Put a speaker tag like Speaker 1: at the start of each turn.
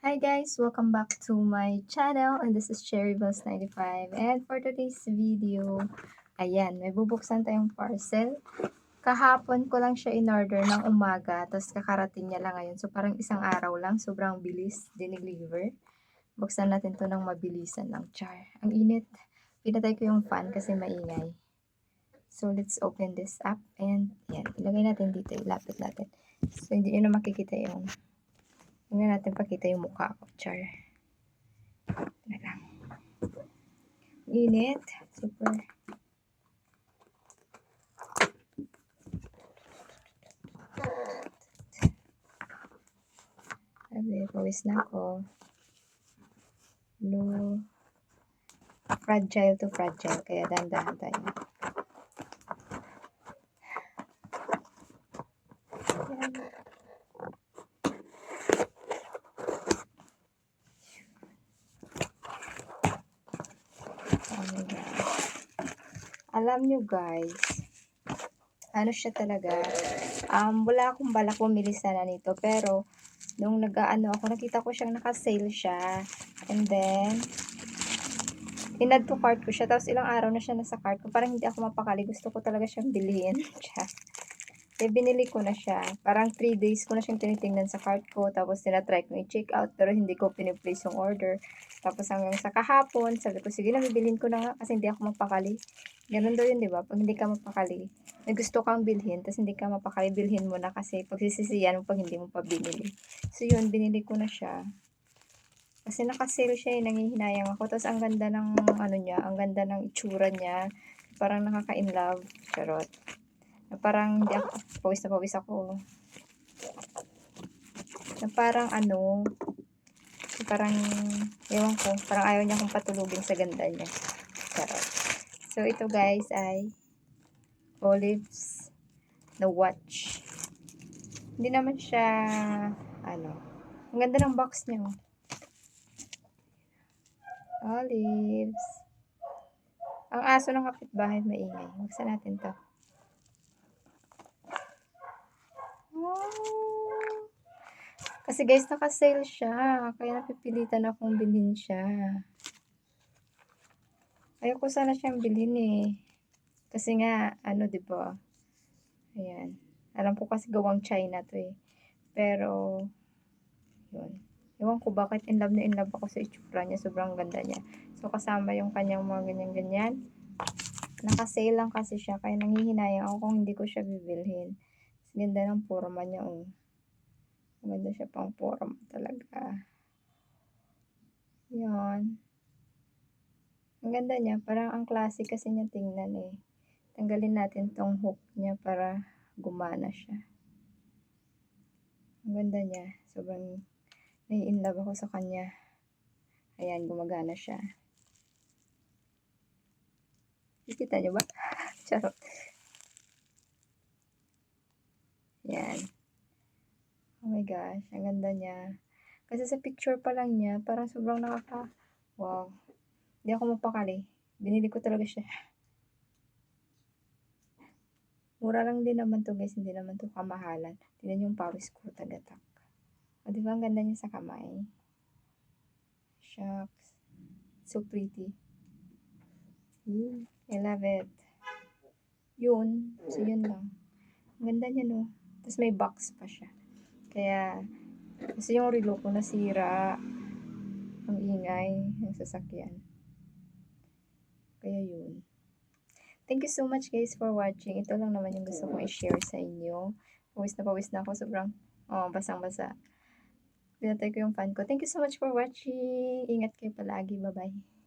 Speaker 1: Hi guys! Welcome back to my channel and this is CherryBells95 and for today's video, ayan, may bubuksan tayong parcel. Kahapon ko lang siya in-order ng umaga, tapos kakarating niya lang ngayon. So parang isang araw lang, sobrang bilis dineliver. Buksan natin to ng mabilisan lang, char. Ang init. Pinatay ko yung fan kasi maingay. So let's open this up and yan, ilagay natin dito, ilapit natin. So hindi nyo na makikita yung hindi natin pakita yung mukha ko, char. Na lang. Init. Super. Sabi, pawis na ako. No. Fragile to fragile. Kaya dahan-dahan tayo. Yan. Oh my God. Alam nyo guys, ano siya talaga, wala akong balak bumili sana nito, pero nung nakita ko siyang naka-sale siya, and then in-add to cart ko siya, tapos ilang araw na siya nasa cart ko, parang hindi ako mapakali, gusto ko talaga siyang bilhin. Eh, binili ko na siya. Parang 3 days ko na siyang tinitingnan sa cart ko. Tapos, tinatry ko i-check out. Pero, hindi ko piniplace yung order. Tapos, hanggang sa kahapon, sabi ko, sige na, bibilhin ko na nga. Kasi, hindi ako mapakali. Ganun daw yun, di ba? Pag hindi ka mapakali, may gusto kang bilhin. Tapos, hindi ka mapakali, bilhin mo na. Kasi, pagsisisiyan mo pag hindi mo pa binili. So, yun, binili ko na siya. Kasi, nakasale siya. Nangihinayang ako. Tapos, ang ganda ng, niya, ang ganda ng itsura niya. Parang nakaka-inlove. Charot. Na parang hindi ako, pawis ako. Na parang parang, ewan ko, parang ayaw niya akong patulugin sa ganda niya. Charot. So, ito guys ay Olives na watch. Hindi naman siya, ang ganda ng box niya. Olives. Ang aso ng kapitbahay maingay. Buksan natin to. Kasi guys, naka-sale siya. Kaya napipilitan akong bilhin siya. Ayoko sana siyang bilhin eh. Kasi nga, diba? Ayan. Alam ko kasi gawang China to eh. Pero, yun. Ewan ko bakit in love na in love ako sa itsura niya. Sobrang ganda niya. So, kasama yung kanyang mga ganyan-ganyan. Naka-sale lang kasi siya. Kaya nangihinayang ako kung hindi ko siya bibilhin. Ganda ng forma niya oh. Maganda siya pang forma talaga. Yun. Ang ganda niya. Parang ang classic kasi niya tingnan eh. Tanggalin natin tong hook niya para gumana siya. Ang ganda niya. Sobrang nai-inlove ako sa kanya. Ayan, gumagana siya. Kikita niyo ba? Charot. Ayan. Oh my gosh, ang ganda niya. Kasi sa picture pa lang niya, parang sobrang wow. Hindi ako mapakali. Binili ko talaga siya. Mura lang din naman to guys, hindi naman to kamahalan. Tingnan yung pawis ko, tagatak. O diba ang ganda niya sa kamay? Shucks. So pretty. I love it. Yun. So yun lang. Ang ganda niya no. Tapos may box pa siya. Kaya, kasi yung relo ko nasira. Ang ingay ng sasakyan. Kaya yun. Thank you so much guys for watching. Ito lang naman yung gusto kong i-share sa inyo. Pawis na ako. Sobrang basang-basa. Pinatay ko yung fan ko. Thank you so much for watching. Ingat kayo palagi. Bye-bye.